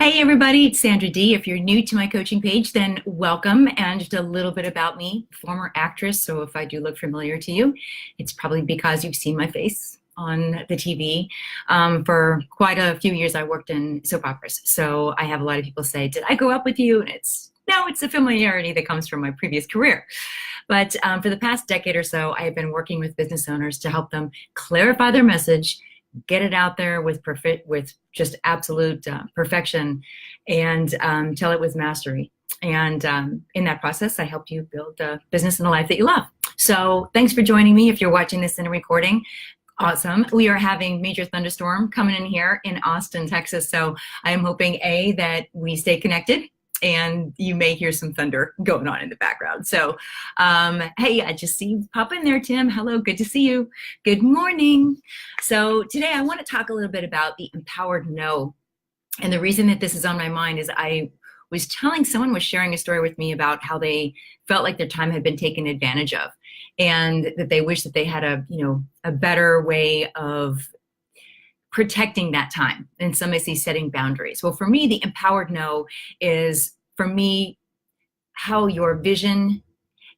Hey everybody, it's Sandra D. If you're new to my coaching page, then welcome. And just a little bit about me, former actress. So if I do look familiar to you, it's probably because you've seen my face on the TV. For quite a few years, I worked in soap operas. So I have a lot of people say, did I grow up with you? And no, it's a familiarity that comes from my previous career. But for the past decade or so, I have been working with business owners to help them clarify their message, get it out there with just absolute perfection, and tell it with mastery. And in that process, I help you build a business and a life that you love. So thanks for joining me. If you're watching this in a recording, awesome. We are having major thunderstorm coming in here in Austin, Texas. So I am hoping that we stay connected, and you may hear some thunder going on in the background. So, hey, I just see you pop in there, Tim. Hello, good to see you. Good morning. So today I want to talk a little bit about the empowered no. And the reason that this is on my mind is I was telling someone was sharing a story with me about how they felt like their time had been taken advantage of, and that they wish that they had a better way of protecting that time. And some may say setting boundaries. Well, for me, the empowered no is, for me, how your vision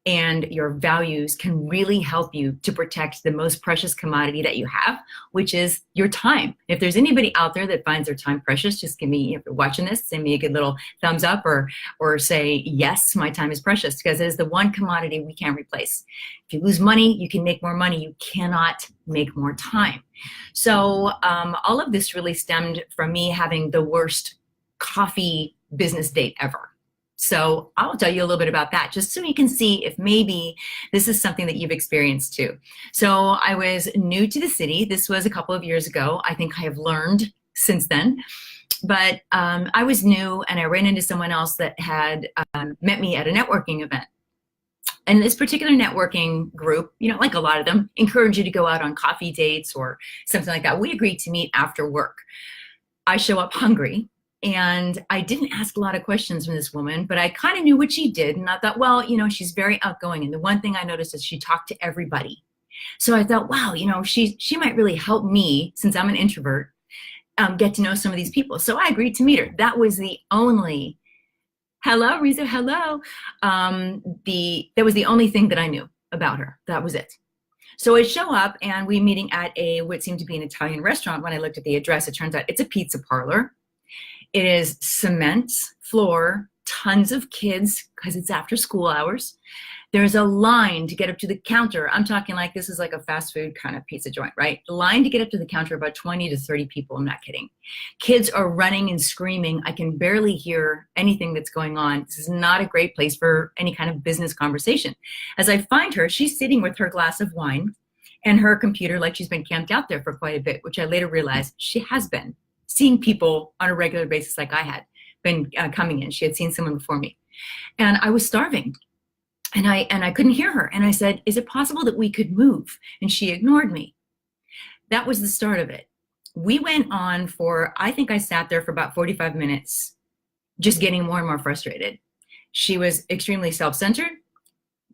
and your values can really help you to protect the most precious commodity that you have, which is your time. If there's anybody out there that finds their time precious, just give me, if you're watching this, send me a good little thumbs up, or say, yes, my time is precious, because it is the one commodity we can't replace. If you lose money, you can make more money. You cannot make more time. So all of this really stemmed from me having the worst coffee business date ever. So I'll tell you a little bit about that, just so you can see if maybe this is something that you've experienced too. So I was new to the city. This was a couple of years ago. I think I have learned since then. But I was new, and I ran into someone else that had met me at a networking event. And this particular networking group, like a lot of them, encourage you to go out on coffee dates or something like that. We agreed to meet after work. I show up hungry. And I didn't ask a lot of questions from this woman, but I kind of knew what she did. And I thought, well, she's very outgoing. And the one thing I noticed is she talked to everybody. So I thought, wow, she might really help me, since I'm an introvert, get to know some of these people. So I agreed to meet her. That was the only, hello, Riza, hello. That was the only thing that I knew about her. That was it. So I show up, and we're meeting at what seemed to be an Italian restaurant. When I looked at the address, it turns out it's a pizza parlor. It is cement floor, tons of kids, because it's after school hours. There's a line to get up to the counter. I'm talking like this is like a fast food kind of pizza joint, right? The line to get up to the counter, about 20 to 30 people. I'm not kidding. Kids are running and screaming. I can barely hear anything that's going on. This is not a great place for any kind of business conversation. As I find her, she's sitting with her glass of wine and her computer, like she's been camped out there for quite a bit, which I later realized she has been seeing people on a regular basis, like I had been coming in. She had seen someone before me. And I was starving, and I couldn't hear her. And I said, is it possible that we could move? And she ignored me. That was the start of it. We went on for, I think I sat there for about 45 minutes, just getting more and more frustrated. She was extremely self-centered.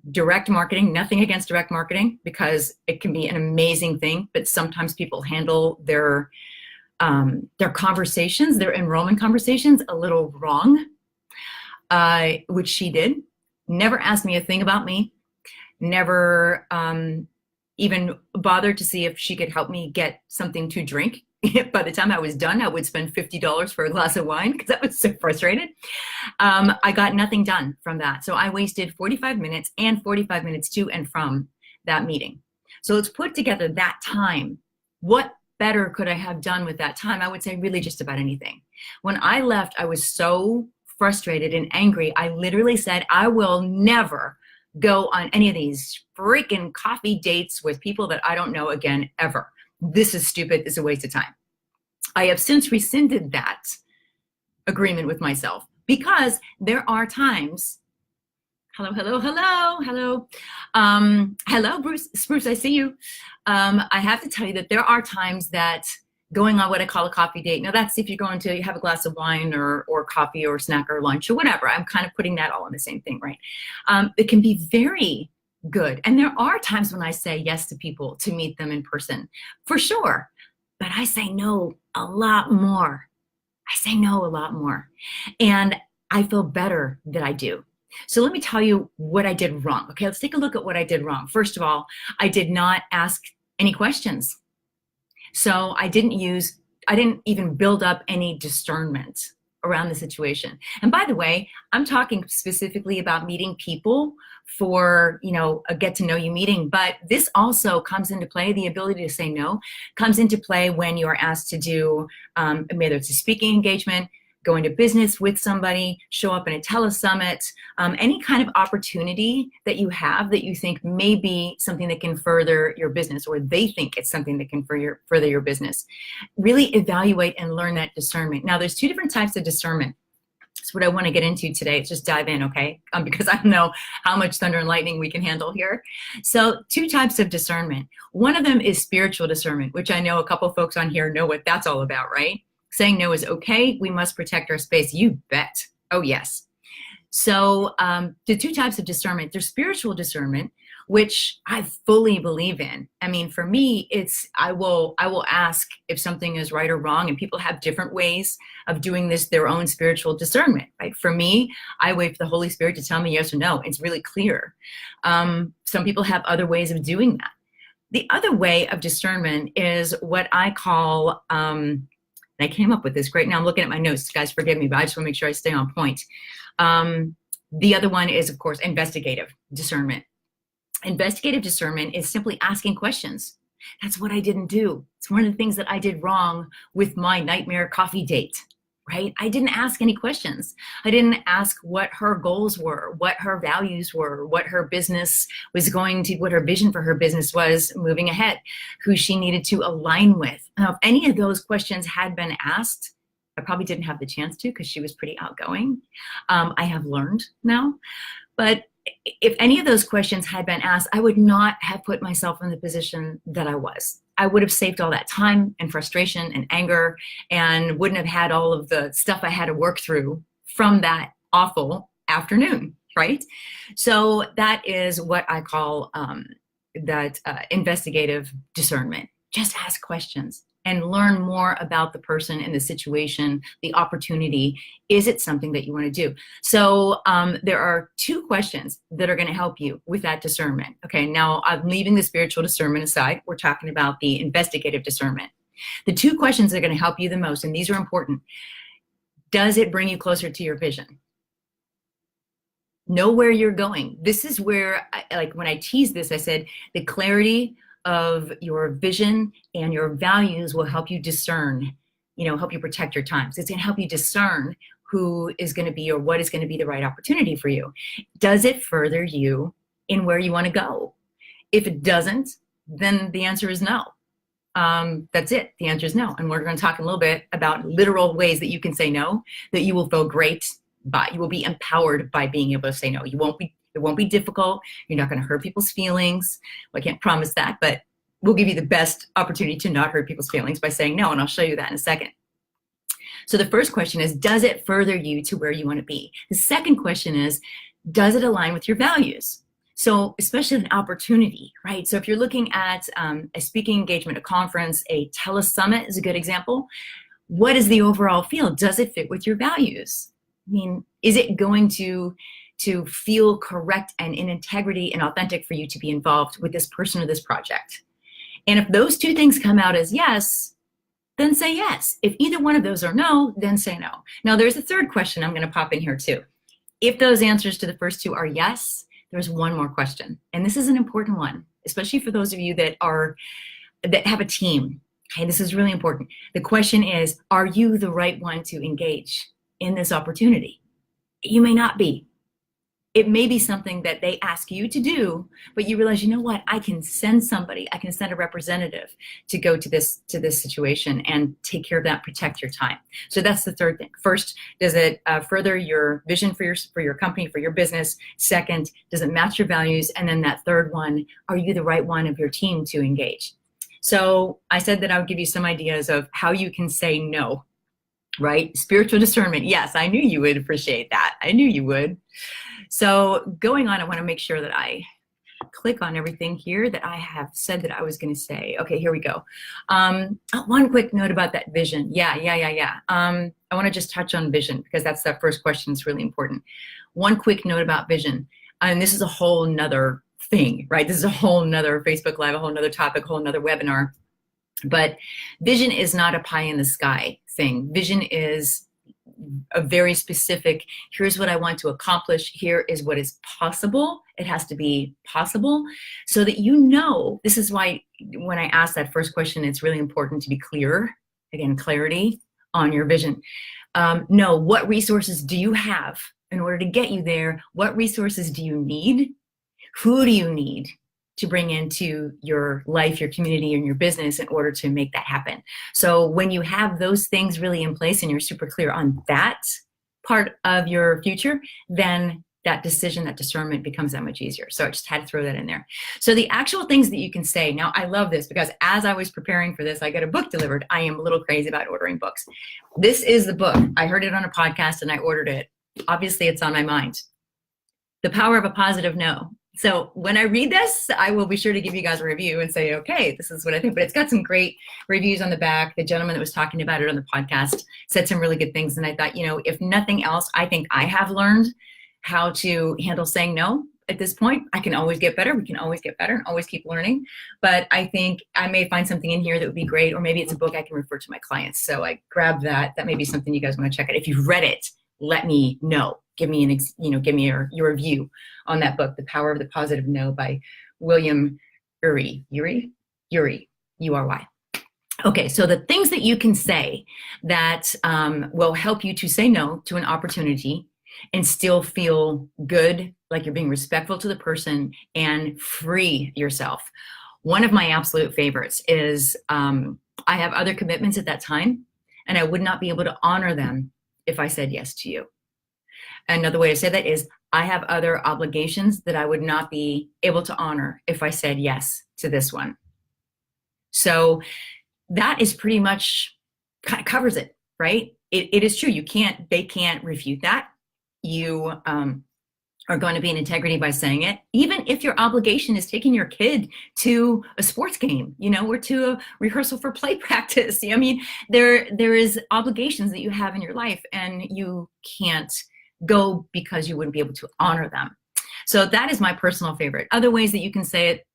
Direct marketing, nothing against direct marketing, because it can be an amazing thing, but sometimes people handle their conversations, their enrollment conversations, a little wrong, which she did. Never asked me a thing about me, never even bothered to see if she could help me get something to drink. By the time I was done, I would spend $50 for a glass of wine, because I was so frustrated. I got nothing done from that. So I wasted 45 minutes and 45 minutes to and from that meeting. So let's put together that time. What better could I have done with that time? I would say really just about anything. When I left, I was so frustrated and angry. I literally said, I will never go on any of these freaking coffee dates with people that I don't know again, ever. This is stupid. It's a waste of time. I have since rescinded that agreement with myself, because there are times. Hello, hello, hello, hello. Hello, Bruce, Spruce, I see you. I have to tell you that there are times that going on what I call a coffee date, now that's if you're going to have a glass of wine or coffee or snack or lunch or whatever. I'm kind of putting that all in the same thing, right? It can be very good. And there are times when I say yes to people to meet them in person, for sure. But I say no a lot more I say no a lot more. And I feel better that I do. So let me tell you what I did wrong. Okay, let's take a look at what I did wrong. First of all, I did not ask any questions. So I didn't even build up any discernment around the situation. And by the way, I'm talking specifically about meeting people for, a get to know you meeting, but this also comes into play. The ability to say no comes into play when you are asked to do, whether it's a speaking engagement, go into business with somebody, show up in a telesummit, any kind of opportunity that you have that you think may be something that can further your business, or they think it's something that can further your business. Really evaluate and learn that discernment. Now, there's two different types of discernment. That's what I want to get into today. Let's just dive in, okay? Because I don't know how much thunder and lightning we can handle here. So, two types of discernment. One of them is spiritual discernment, which I know a couple folks on here know what that's all about, right? Saying no is okay. We must protect our space. You bet. Oh, yes. So the two types of discernment, there's spiritual discernment, which I fully believe in. I mean, for me, I will ask if something is right or wrong, and people have different ways of doing this, their own spiritual discernment, right? For me, I wait for the Holy Spirit to tell me yes or no. It's really clear. Some people have other ways of doing that. The other way of discernment is what I call, and I came up with this great. Now I'm looking at my notes, guys, forgive me, but I just want to make sure I stay on point. The other one is, of course, investigative discernment. Investigative discernment is simply asking questions. That's what I didn't do. It's one of the things that I did wrong with my nightmare coffee date, right? I didn't ask any questions. I didn't ask what her goals were, what her values were, what her business was what her vision for her business was moving ahead, who she needed to align with. Now, if any of those questions had been asked, I probably didn't have the chance to because she was pretty outgoing. I have learned now. But if any of those questions had been asked, I would not have put myself in the position that I was. I would have saved all that time and frustration and anger, and wouldn't have had all of the stuff I had to work through from that awful afternoon, right? So that is what I call investigative discernment. Just ask questions and learn more about the person and the situation, the opportunity. Is it something that you want to do? So there are two questions that are going to help you with that discernment. Okay, now I'm leaving the spiritual discernment aside. We're talking about the investigative discernment. The two questions that are going to help you the most, and these are important. Does it bring you closer to your vision? Know where you're going. This is where, like when I teased this, I said the clarity of your vision and your values will help you discern, help you protect your time. So it's going to help you discern who is going to be or what is going to be the right opportunity for you. Does it further you in where you want to go? If it doesn't, then the answer is no. That's it. The answer is no. And we're going to talk a little bit about literal ways that you can say no, that you will feel great by. You will be empowered by being able to say no. It won't be difficult. You're not going to hurt people's feelings. Well, I can't promise that, but we'll give you the best opportunity to not hurt people's feelings by saying no, and I'll show you that in a second. So the first question is, does it further you to where you want to be? The second question is, does it align with your values? So especially an opportunity, right? So if you're looking at a speaking engagement, a conference, a telesummit is a good example. What is the overall feel? Does it fit with your values? I mean, is it going to feel correct and in integrity and authentic for you to be involved with this person or this project? And if those two things come out as yes, then say yes. If either one of those are no, then say no. Now there's a third question I'm going to pop in here too. If those answers to the first two are yes, there's one more question. And this is an important one, especially for those of you that have a team. Okay, this is really important. The question is, are you the right one to engage in this opportunity? You may not be. It may be something that they ask you to do, but you realize, you know what, I can send somebody, I can send a representative to go to this situation and take care of that, protect your time. So that's the third thing. First, does it further your vision for your company, for your business? Second, does it match your values? And then that third one, are you the right one of your team to engage? So I said that I would give you some ideas of how you can say no, right? Spiritual discernment. Yes, I knew you would appreciate that. I knew you would. So going on, I want to make sure that I click on everything here that I have said that I was going to say. Okay, here we go. One quick note about that vision. Yeah. I want to just touch on vision because that's that first question. It's really important. One quick note about vision. And this is a whole nother thing, right? This is a whole nother Facebook Live, a whole nother topic, a whole nother webinar. But vision is not a pie in the sky thing. Vision is a very specific, here's what I want to accomplish, here is what is possible. It has to be possible so that you know, this is why when I ask that first question, it's really important to be clear, again, clarity on your vision. Know what resources do you have in order to get you there? What resources do you need? Who do you need to bring into your life, your community, and your business in order to make that happen? So when you have those things really in place and you're super clear on that part of your future, then that decision, that discernment becomes that much easier. So I just had to throw that in there. So the actual things that you can say, now I love this because as I was preparing for this, I got a book delivered. I am a little crazy about ordering books. This is the book. I heard it on a podcast and I ordered it. Obviously it's on my mind. The Power of a Positive No. So when I read this, I will be sure to give you guys a review and say, okay, this is what I think. But it's got some great reviews on the back. The gentleman that was talking about it on the podcast said some really good things. And I thought, if nothing else, I think I have learned how to handle saying no at this point. I can always get better. We can always get better and always keep learning. But I think I may find something in here that would be great. Or maybe it's a book I can refer to my clients. So I grabbed that. That may be something you guys want to check out. If you've read it, let me know. Give me your review on that book, The Power of the Positive No by William Ury, Ury. Okay, so the things that you can say that will help you to say no to an opportunity and still feel good, like you're being respectful to the person and free yourself. One of my absolute favorites is I have other commitments at that time and I would not be able to honor them if I said yes to you. Another way to say that is I have other obligations that I would not be able to honor if I said yes to this one. So that is pretty much kind of covers it, right? It is true. They can't refute that. You are going to be in integrity by saying it, even if your obligation is taking your kid to a sports game, or to a rehearsal for play practice. I mean, there is obligations that you have in your life and you can't go because you wouldn't be able to honor them. So that is my personal favorite. Other ways that you can say it,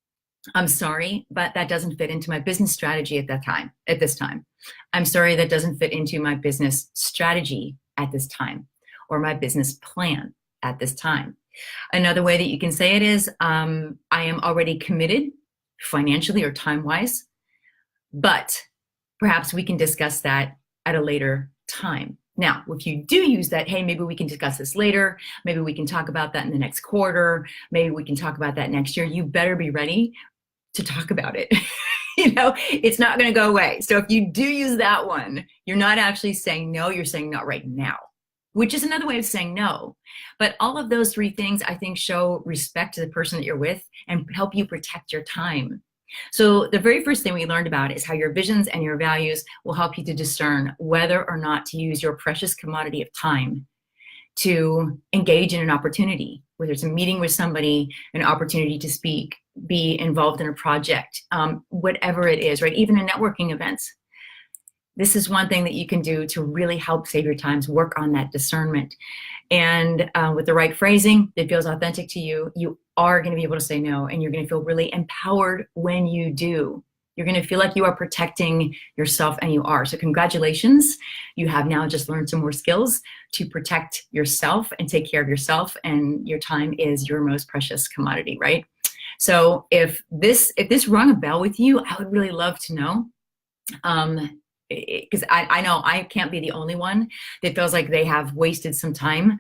I'm sorry, but that doesn't fit into my business strategy at this time. I'm sorry, that doesn't fit into my business strategy at this time, or my business plan at this time. Another way that you can say it is, I am already committed financially or time-wise, but perhaps we can discuss that at a later time. Now, if you do use that, hey, maybe we can discuss this later. Maybe we can talk about that in the next quarter. Maybe we can talk about that next year. You better be ready to talk about it. It's not going to go away. So if you do use that one, you're not actually saying no, you're saying not right now, which is another way of saying no. But all of those three things, I think, show respect to the person that you're with and help you protect your time. So the very first thing we learned about is how your visions and your values will help you to discern whether or not to use your precious commodity of time to engage in an opportunity, whether it's a meeting with somebody, an opportunity to speak, be involved in a project, whatever it is, right? Even in networking events. This is one thing that you can do to really help save your time, work on that discernment. And with the right phrasing that feels authentic to you, you are going to be able to say no, and you're going to feel really empowered when you do. You're going to feel like you are protecting yourself, and you are. So congratulations. You have now just learned some more skills to protect yourself and take care of yourself, and your time is your most precious commodity, right? So if this rung a bell with you, I would really love to know. Because I know I can't be the only one that feels like they have wasted some time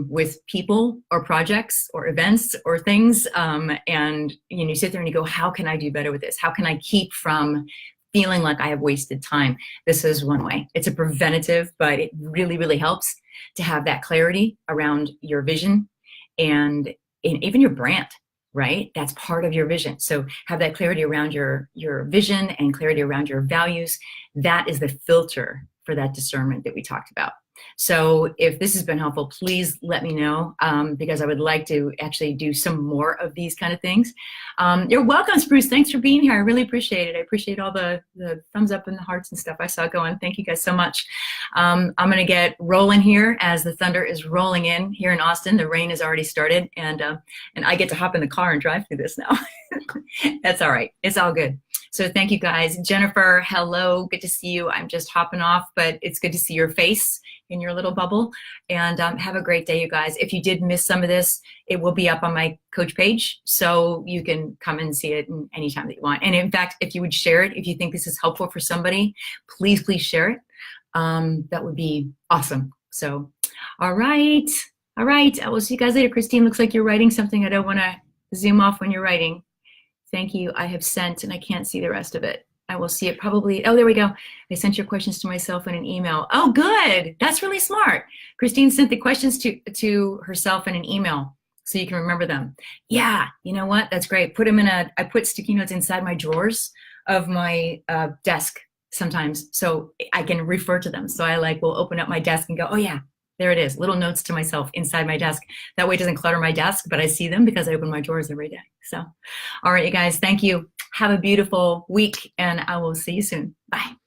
with people or projects or events or things. And you sit there and you go, how can I do better with this? How can I keep from feeling like I have wasted time? This is one way. It's a preventative, but it really, really helps to have that clarity around your vision and even your brand. Right? That's part of your vision. So have that clarity around your vision and clarity around your values. That is the filter for that discernment that we talked about. So if this has been helpful, please let me know, because I would like to actually do some more of these kind of things. You're welcome, Spruce. Thanks for being here. I really appreciate it. I appreciate all the thumbs up and the hearts and stuff I saw going. Thank you guys so much. I'm going to get rolling here as the thunder is rolling in here in Austin. The rain has already started, and I get to hop in the car and drive through this now. That's all right. It's all good. So thank you guys. Jennifer, hello. Good to see you. I'm just hopping off, but it's good to see your face in your little bubble. And have a great day, you guys. If you did miss some of this, it will be up on my coach page, so you can come and see it anytime that you want. And in fact, if you would share it, if you think this is helpful for somebody, please share it. That would be awesome. So, all right. All right. I will see you guys later. Christine, looks like you're writing something. I don't want to zoom off when you're writing. Thank you. I have sent, and I can't see the rest of it. I will see it probably. Oh, there we go. I sent your questions to myself in an email. Oh, good. That's really smart. Christine sent the questions to herself in an email so you can remember them. Yeah, you know what? That's great. Put them in I put sticky notes inside my drawers of my desk sometimes so I can refer to them. So I will open up my desk and go, oh yeah, there it is. Little notes to myself inside my desk. That way it doesn't clutter my desk, but I see them because I open my drawers every day. So, all right, you guys, thank you. Have a beautiful week, and I will see you soon. Bye.